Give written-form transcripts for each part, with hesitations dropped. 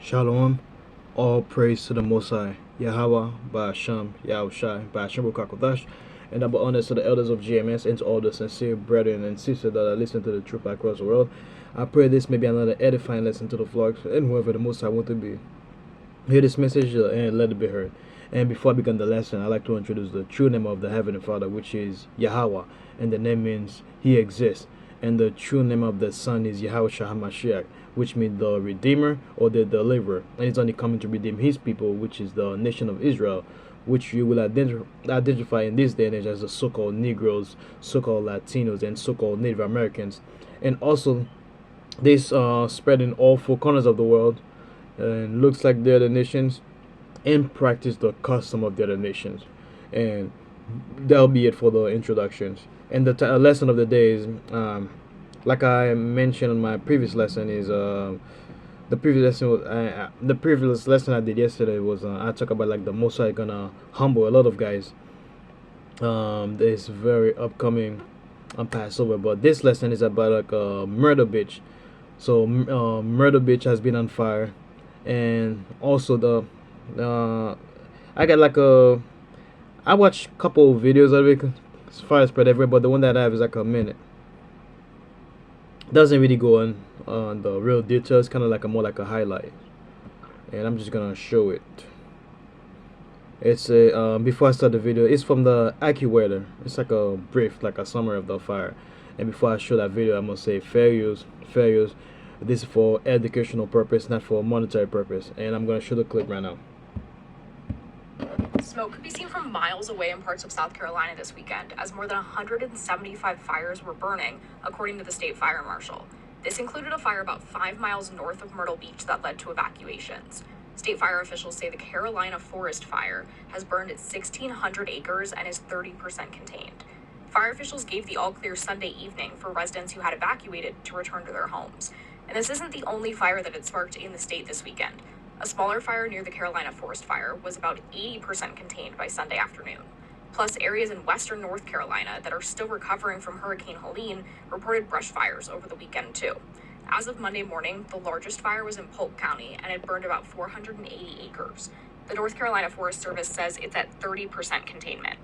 Shalom. All praise to the Most High. Yahweh, Ba'asham, Yahushai, Ba'asham Rukakodash, and double honors to the elders of GMS and to all the sincere brethren and sisters that are listening to the truth across the world. I pray this may be another edifying lesson to the flock and whoever the Most High want to be. Hear this message and let it be heard. And before I begin the lesson, I'd like to introduce the true name of the Heavenly Father, which is Yahweh, and the name means He exists. And the true name of the Son is Yahushua HaMashiach, which means the Redeemer or the Deliverer. And He's only coming to redeem His people, which is the nation of Israel, which you will identify in this day and age as the so-called Negroes, so-called Latinos, and so-called Native Americans. And also, this spread in all four corners of the world, and looks like the other nations, and practice the custom of the other nations. And that'll be it for the introductions. And the lesson of the day is, like I mentioned in my previous lesson, is the previous lesson I did yesterday was I talked about like the Most High gonna humble a lot of guys. This very upcoming Passover, but this lesson is about like Myrtle Beach. So Myrtle Beach has been on fire, and also I got like I watched a couple of videos of it as far as spread everywhere, but the one that I have is like a minute. Doesn't really go on the real details, kind of like more like a highlight, and I'm just gonna show it. It's a before I start the video, it's from the AccuWeather. It's like a brief, like a summary of the fire. And before I show that video, I must say fair use. This is for educational purpose, not for monetary purpose. And I'm gonna show the clip right now. Smoke could be seen from miles away in parts of South Carolina this weekend, as more than 175 fires were burning, according to the state fire marshal. This included a fire about 5 miles north of Myrtle Beach that led to evacuations. State fire officials say the Carolina Forest Fire has burned 1,600 acres and is 30% contained. Fire officials gave the all-clear Sunday evening for residents who had evacuated to return to their homes. And this isn't the only fire that had sparked in the state this weekend. A smaller fire near the Carolina Forest Fire was about 80% contained by Sunday afternoon. Plus, areas in western North Carolina that are still recovering from Hurricane Helene reported brush fires over the weekend too. As of Monday morning, the largest fire was in Polk County and it burned about 480 acres. The North Carolina Forest Service says it's at 30% containment.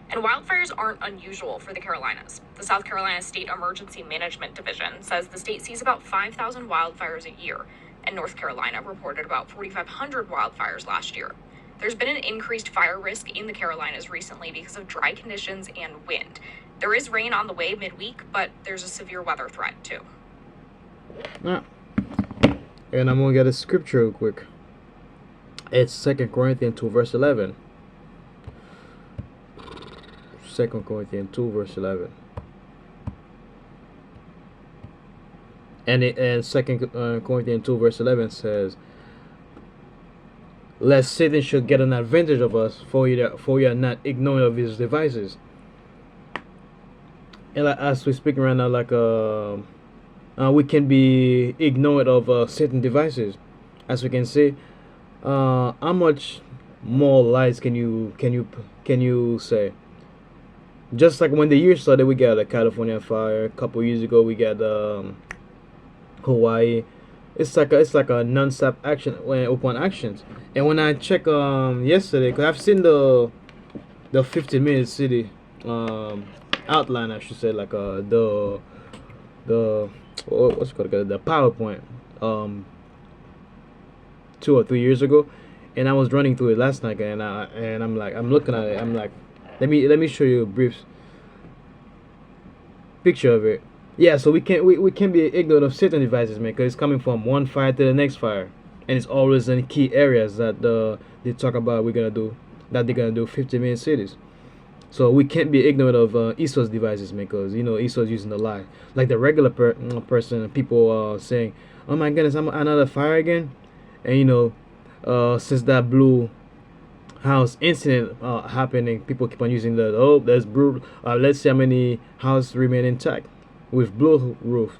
And wildfires aren't unusual for the Carolinas. The South Carolina State Emergency Management Division says the state sees about 5,000 wildfires a year, and North Carolina reported about 4,500 wildfires last year. There's been an increased fire risk in the Carolinas recently because of dry conditions and wind. There is rain on the way midweek, but there's a severe weather threat too. Yeah. And I'm gonna get a scripture real quick. It's 2 Corinthians 2 verse 11. 2 Corinthians 2 verse 11. And 2 Corinthians 2 verse 11 says, lest Satan should get an advantage of us, for you are not ignorant of his devices. And like, as we're speaking right now, like we can be ignorant of certain devices. As we can see, how much more lies can you say? Just like when the year started, we got a California fire. A couple years ago, we got Hawaii. It's like a non-stop action upon actions. And when I check yesterday, cause I've seen the 15-minute city outline, I should say, like the what's it called, the PowerPoint 2 or 3 years ago, and I was running through it last night, and I'm looking at it. I'm like, let me show you a brief picture of it. Yeah, so we can't be ignorant of certain devices, man, because it's coming from one fire to the next fire, and it's always in key areas that they talk about they're gonna do 15-minute cities. So we can't be ignorant of ESO's devices, man, because ESO's using the lie. Like the regular person, people saying, "Oh my goodness, I'm another fire again," and since that blue house incident happening, people keep on using that. Oh, there's brutal. Let's see how many houses remain intact with blue roof.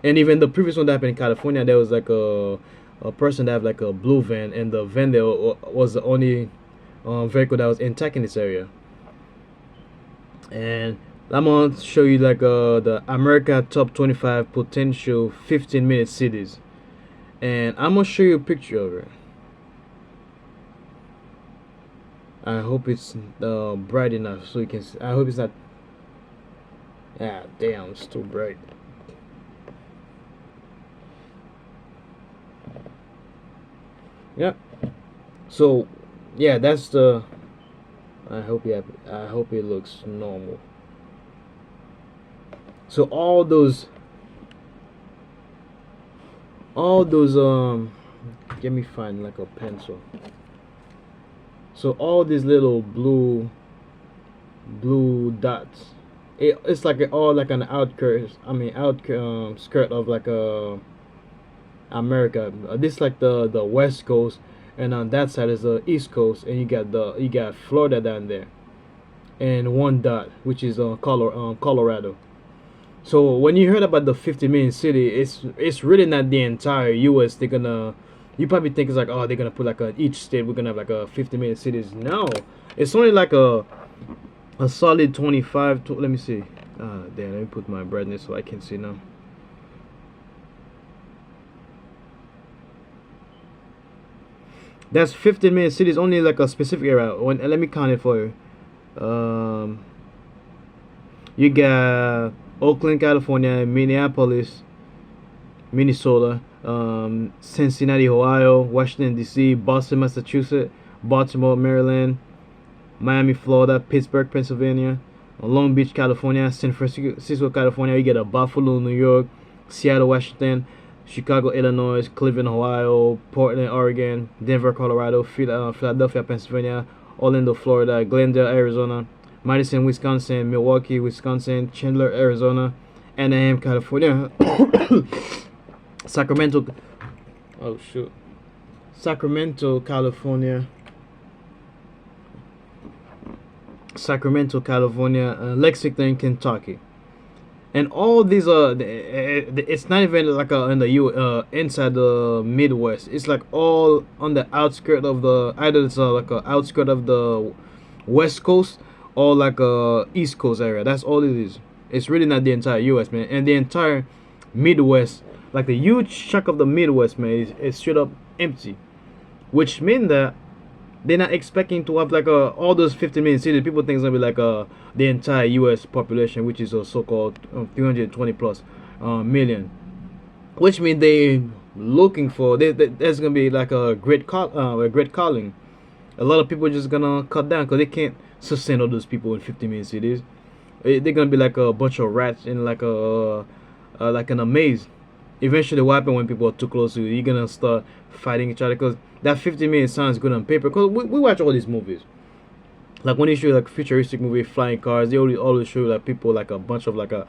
And even the previous one that happened in California, there was like a person that had like a blue van, and the van there was the only vehicle that was intact in this area. And I'm gonna show you like the America top 25 potential 15-minute cities. and I'm gonna show you a picture of it. I hope it's bright enough so you can see. I hope it's not. Ah, damn, it's too bright. Yeah. So, yeah, that's the. I hope you have. I hope it looks normal. So all those let me find like a pencil. So all these little blue dots, it's like all like an outskirt. I mean skirt of like a America. This like the West Coast, and on that side is the East Coast, and you got Florida down there, and one dot which is Colorado. So when you heard about the 50 million city, it's really not the entire U.S. They're gonna, you probably think it's like, oh, they're gonna put like each state we're gonna have like a 50 million cities. No, it's only like a solid 25. Let me see. Damn, let me put my brightness so I can see now. That's 15 million cities, only like a specific area. Let me count it for you. You got Oakland, California, Minneapolis, Minnesota, Cincinnati, Ohio, Washington D.C., Boston, Massachusetts, Baltimore, Maryland, Miami, Florida, Pittsburgh, Pennsylvania, Long Beach, California, San Francisco, California. You get a Buffalo, New York, Seattle, Washington, Chicago, Illinois, Cleveland, Ohio, Portland, Oregon, Denver, Colorado, Philadelphia, Pennsylvania, Orlando, Florida, Glendale, Arizona, Madison, Wisconsin, Milwaukee, Wisconsin, Chandler, Arizona, Anaheim, California, Sacramento, oh shoot, Sacramento, California, Lexington, Kentucky, and all these are. It's not even like in the inside the Midwest. It's like all on the outskirt of the either it's like a outskirt of the West Coast or like a East Coast area. That's all it is. It's really not the entire U.S., man, and the entire Midwest, like the huge chunk of the Midwest, man, is straight up empty, which means that they're not expecting to have like all those 50 million cities. People think it's gonna be like the entire U.S. population, which is a so-called 320 plus million, which means they looking for there's gonna be like a great calling. A lot of people are just gonna cut down because they can't sustain all those people in 50 million cities. They're gonna be like a bunch of rats in like a like in a maze. Eventually, what happens when people are too close to you? You're gonna start fighting each other because that 50 minutes sounds good on paper. Because we watch all these movies. Like when you show like futuristic movie, flying cars, they always show like people like a bunch of like a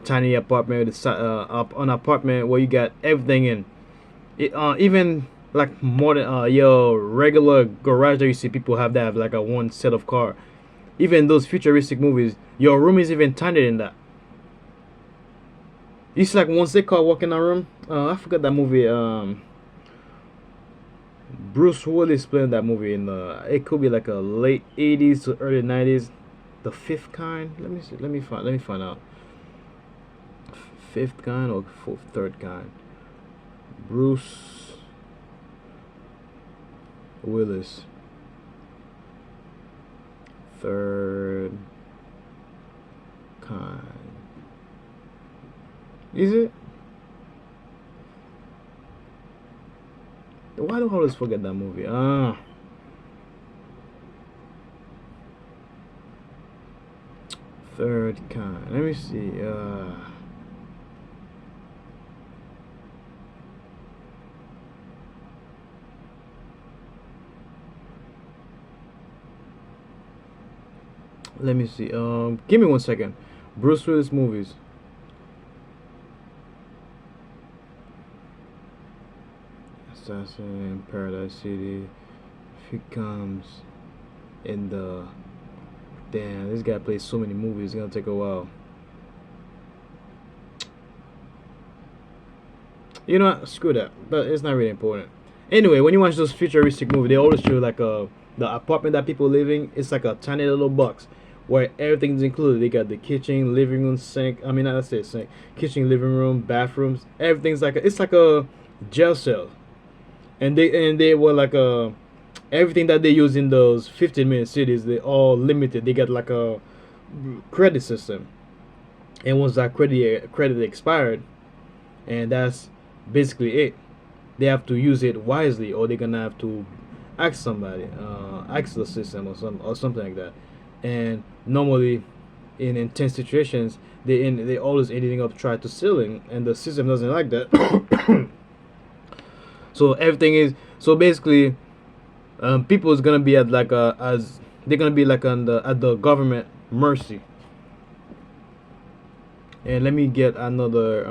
tiny apartment, an apartment where you got everything in. Even like more than your regular garage that you see people have like a one set of car. Even those futuristic movies, your room is even tinier than that. It's like once they call walk in a room. I forgot that movie. Bruce Willis playing that movie in the. It could be like a late '80s to early '90s. The Fifth Kind. Let me see. Let me find. Let me find out. Fifth Kind or third kind. Bruce Willis. Third kind. Is it? Why do I always forget that movie? Third kind. Let me see. Let me see. Give me 1 second. Bruce Willis movies. Assassin, Paradise City. If he comes in the. Damn, this guy plays so many movies. It's gonna take a while. You know what? Screw that. But it's not really important. Anyway, when you watch those futuristic movies, they always show like the apartment that people living. It's like a tiny little box where everything's included. They got the kitchen, living room, sink. I mean, not say sink. Kitchen, living room, bathrooms. Everything's like it's like a jail cells, and they were like everything that they use in those 15-minute cities, they all limited. They got like a credit system, and once that credit expired, and that's basically it. They have to use it wisely, or they're gonna have to ask somebody, ask the system or something like that. And normally, in intense situations, they always ending up trying to stealing, and the system doesn't like that. So everything is so basically, people is gonna be at like as they're gonna be like on the at the government mercy. And let me get another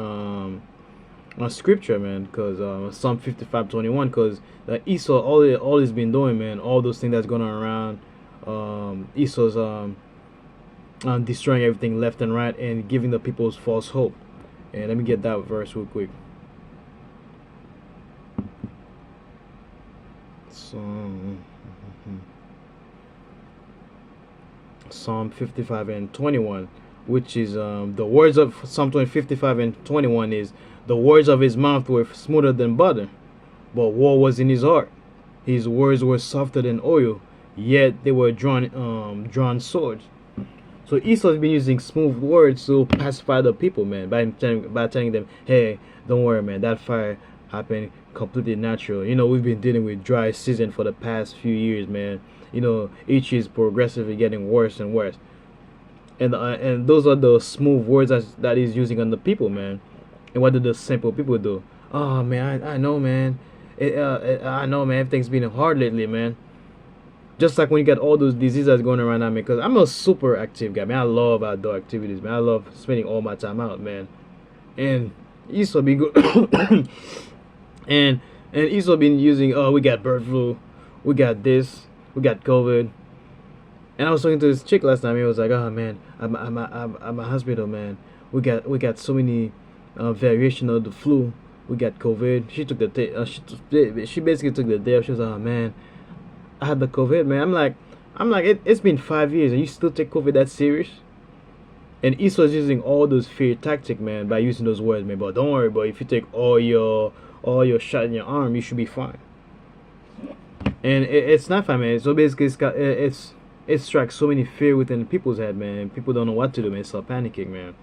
scripture, man, because Psalm 55:21, because Esau all he's been doing, man, all those things that's going on around, Esau's destroying everything left and right and giving the people's false hope. And let me get that verse real quick. Psalm 55:21, which is the words of Psalm 55:21 is, the words of his mouth were smoother than butter, but war was in his heart. His words were softer than oil, yet they were drawn swords. So Esau's been using smooth words to pacify the people, man, by telling them, hey, don't worry, man, that fire happened completely natural. You know, we've been dealing with dry season for the past few years, man. You know, each year is progressively getting worse and worse. And those are the smooth words that he's using on the people, man. And what do the simple people do? Oh man, I know, man. I know, man. Everything's been hard lately, man. Just like when you get all those diseases going around at me, because I'm a super active guy, man. I love outdoor activities, man. I love spending all my time out, man. And Esau be good, and Esau been using. Oh, we got bird flu, we got this, we got COVID. And I was talking to this chick last time. He was like, "Oh man, I'm a hospital, man. We got so many variation of the flu. We got COVID." She took she basically took the day. She was like, "Oh man, I had the COVID, man." It's been 5 years and you still take COVID that serious? And Esau's using all those fear tactic, man, by using those words, man. But don't worry, but if you take all your shot in your arm, you should be fine. And it's not fine, man. So basically, it strikes so many fear within people's head, man. People don't know what to do, man. Start panicking, man.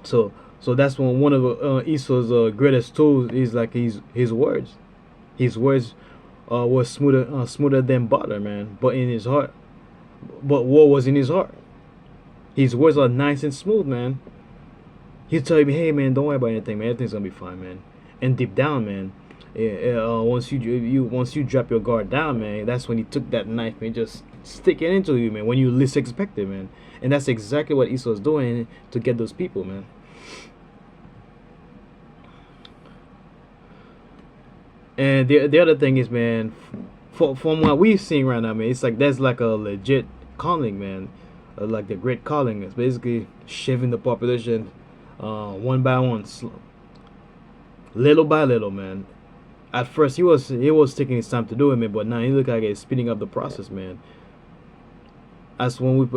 So that's one of Esau's greatest tools is like his words. His words was smoother than butter, man. But in his heart, but what was in his heart? His words are nice and smooth, man. He'll tell you, hey, man, don't worry about anything, man. Everything's gonna be fine, man. And deep down, man, once you drop your guard down, man, that's when he took that knife and just stick it into you, man. When you least expect it, man. And that's exactly what Esau's doing to get those people, man. And the other thing is, man, from what we're seeing right now, man, it's like there's like a legit calling, man. Like the Great Calling is basically shaving the population one by one, little by little, man. At first, he was taking his time to do it, man, but now he look like he's speeding up the process, man. As when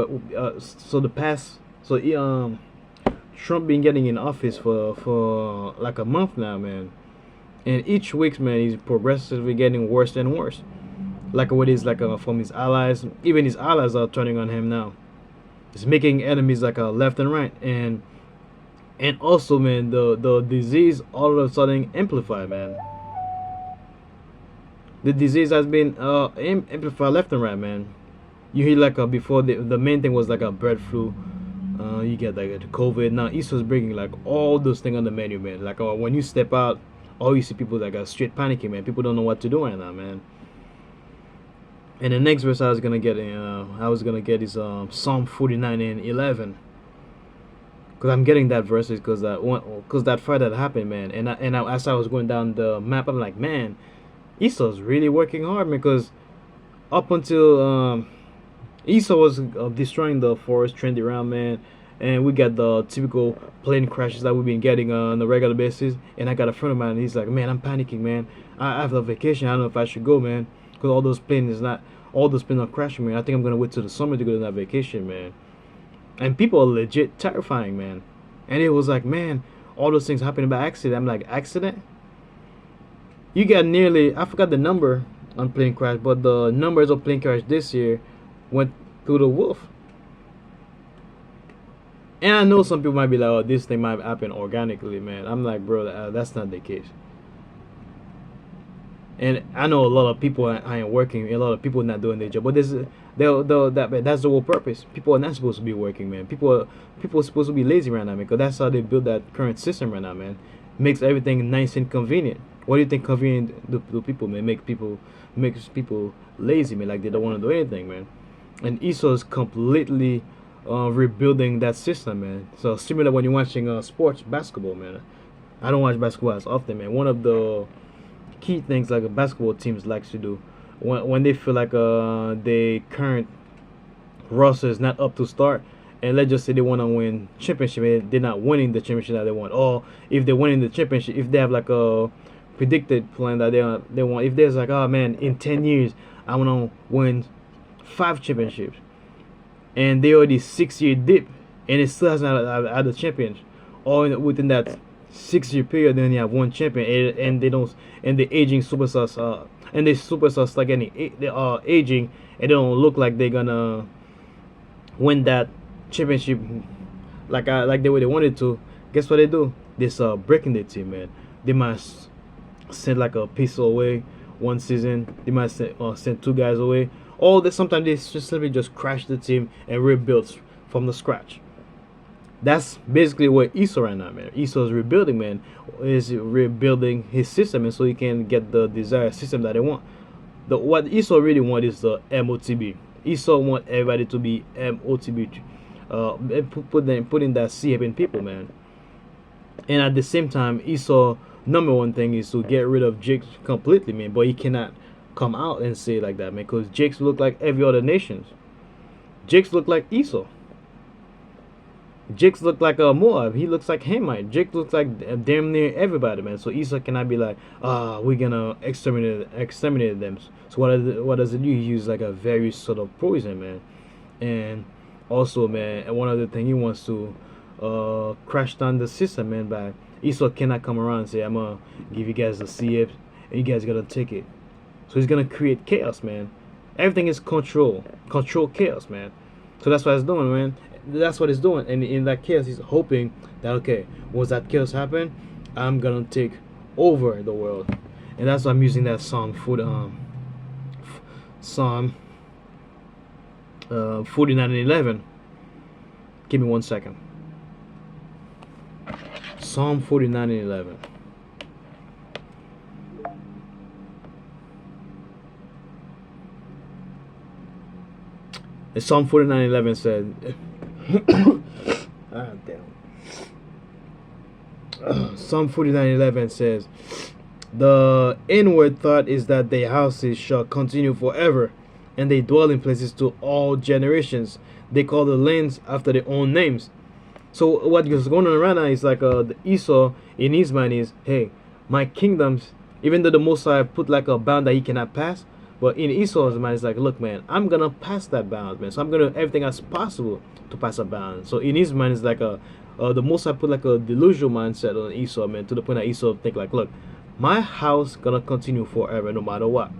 Trump been getting in office for like a month now, man. And each week, man, he's progressively getting worse and worse. Like what is like from his allies, even his allies are turning on him now. He's making enemies like left and right, and also, man, the disease all of a sudden amplified, man. The disease has been amplified left and right, man. You hear like before the main thing was like a bird flu. You get like the COVID. Now Esau's bringing like all those things on the menu, man. Like when you step out, all you see people like are straight panicking, man. People don't know what to do right now, man. And the next verse I was gonna get is Psalm 49:11. Cause I'm getting that verse is cause that fight that happened, man. And as I was going down the map, I'm like, man, Esau's really working hard, man. Cause up until Esau was destroying the forest, trendy around, man. And we got the typical plane crashes that we've been getting on a regular basis. And I got a friend of mine, and he's like, man, I'm panicking, man. I have a vacation. I don't know if I should go, man. Because all those planes are crashing, man. I think I'm going to wait till the summer to go to that vacation, man. And people are legit terrifying, man. And it was like, man, all those things happening by accident. I'm like, accident? You got nearly, I forgot the number on plane crash, but the numbers of plane crash this year went through the roof. And I know some people might be like, "Oh, this thing might happen organically, man." I'm like, bro, that's not the case. And I know a lot of people ain't working. A lot of people not doing their job. But that's the whole purpose. People are not supposed to be working, man. People are supposed to be lazy right now, man. Because that's how they build that current system right now, man. Makes everything nice and convenient. What do you think convenient to people, man? Makes people lazy, man. Like they don't want to do anything, man. And ESO is completely rebuilding that system, man. So similar when you're watching sports, basketball, man. I don't watch basketball as often, man. One of the key things like a basketball teams likes to do when they feel like the current roster is not up to start, and let's just say they want to win championship and they're not winning the championship that they want, or if they're winning the championship, if they have like a predicted plan that they want, if there's like, oh man, in 10 years I want to win 5 championships, and they already 6-year dip and it still hasn't had a champion, or within that 6-year period then you have one champion, and they don't, and the aging superstars and the superstars start getting they are aging and they don't look like they're gonna win that championship like the way they wanted to. Guess what they do? They start breaking the team, man. They might send like a piece away one season. They might send 2 guys away. All this, sometimes they just simply just crash the team and rebuild from the scratch. That's basically what ESO right now, man. ESO is rebuilding, man. Is rebuilding his system, and so he can get the desired system that they want. What ESO really want is the MOTB. ESO want everybody to be MOTB. Putting that CF in people, man. And at the same time, ESO number one thing is to get rid of Jakes completely, man. But he cannot come out and say it like that, man, because Jakes look like every other nations. Jakes look like ESO. Jakes look like Moab. He looks like Hamite. Jake looks like damn near everybody, man. So ESO cannot be like, we're gonna exterminate them. So what does it do? He uses like a very sort of poison, man. And also, man, one other thing, he wants to crash down the system, man. By ESO cannot come around and say, I'm gonna give you guys the CF and you guys gotta take it. So he's gonna create chaos, man. Everything is control chaos, man. So that's what he's doing, man. That's what he's doing, and in that chaos, he's hoping that, okay, once that chaos happen, I'm gonna take over the world, and that's why I'm using that Psalm 49:11. Give me 1 second. Psalm 49:11. And Psalm 49:11 said. Psalm 49:11 says, "The inward thought is that their houses shall continue forever, and they dwell in places to all generations. They call the lands after their own names." So what is going on right now is like the Esau in his mind is, hey, my kingdoms, even though the Most High put like a bound that he cannot pass, but in Esau's mind, it's like, look, man, I'm gonna pass that bound, man. So I'm gonna do everything as possible to pass a bound. So in his mind, it's like the Most High put like a delusional mindset on Esau, man, to the point that Esau think like, look, my house gonna continue forever, no matter what.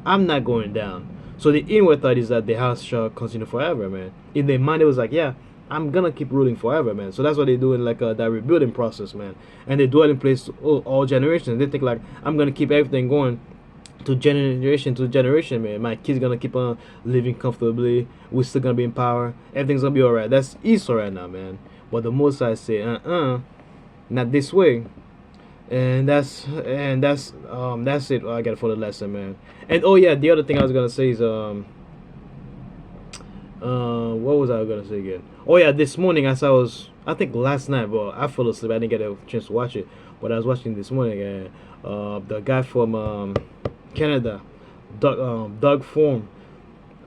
I'm not going down. So the inward thought is that the house shall continue forever, man. In their mind, it was like, yeah, I'm gonna keep ruling forever, man. So that's what they do in like that rebuilding process, man. And they dwell in place all generations. They think like, I'm gonna keep everything going to generation, man. My kids gonna keep on living comfortably. We're still gonna be in power. Everything's gonna be alright. That's Esau right now, man. But the Most High say, not this way. And that's it. I got for the lesson, man. And oh yeah, the other thing I was gonna say is what was I gonna say again? Oh yeah, this morning as I think last night, but I fell asleep. I didn't get a chance to watch it, but I was watching this morning, and the guy from Canada, Doug Form.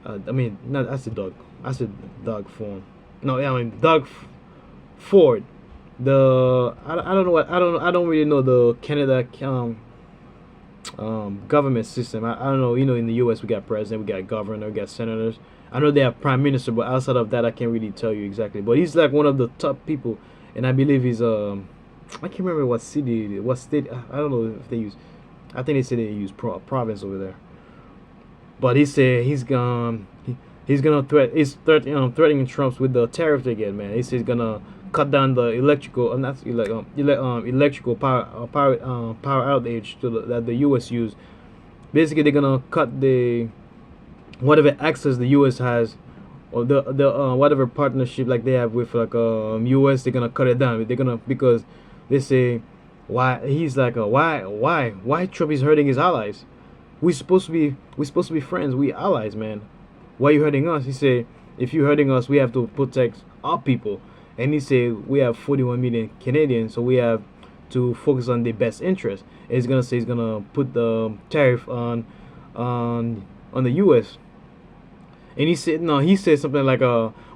I mean, not I said Doug. I said Doug Form. No, yeah, I mean Doug Ford. I don't know what I don't really know the Canada government system. I don't know. You know, in the U.S. we got president, we got governor, we got senators. I know they have prime minister, but outside of that, I can't really tell you exactly. But he's like one of the top people, and I believe he's I can't remember what city, what state. I don't know if they use. I think they said they use province over there. But he said he's gonna threatening Trump with the tariffs again, man. He says he's gonna cut down the electrical, not electrical power outage that the U.S. use. Basically, they're gonna cut the whatever access the U.S. has, or the whatever partnership like they have with like U.S. They're gonna cut it down. They're gonna, because they say why he's like why Trump is hurting his allies. We're supposed to be friends. We allies, man. Why you hurting us? He said, if you hurting us, we have to protect our people. And he said we have 41 million Canadians, so we have to focus on the best interest. And he's gonna say he's gonna put the tariff on the U.S. And he said no. He said something like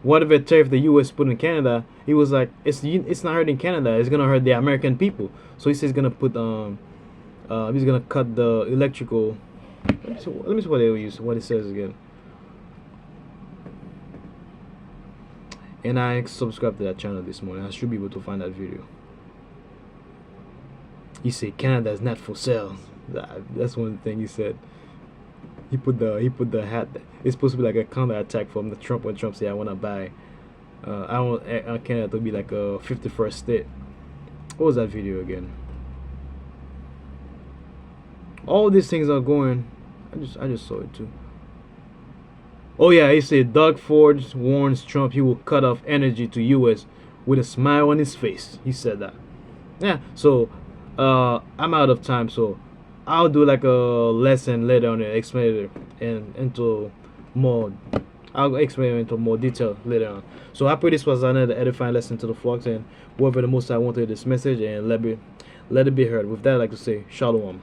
whatever tariff the U.S. put in Canada, he was like it's not hurting Canada. It's gonna hurt the American people. So he says he's gonna put he's gonna cut the electrical. Let me see what they use. What it says again. And I subscribed to that channel this morning. I should be able to find that video. He said Canada is not for sale. That's one thing he said. He put the hat. It's supposed to be like a counter attack from the Trump when Trump said I want to buy. I want Canada to be like a 51st state. What was that video again? All these things are going. I just saw it too. Oh yeah, he said Doug Ford warns Trump he will cut off energy to U.S. with a smile on his face. He said that. Yeah. So I'm out of time. So I'll do like a lesson later on and explain it and into more. I'll explain it into more detail later on. So I pray this was another edifying lesson to the flocks, and whoever the most I wanted this message, and let it be heard. With that, I'd like to say shalom.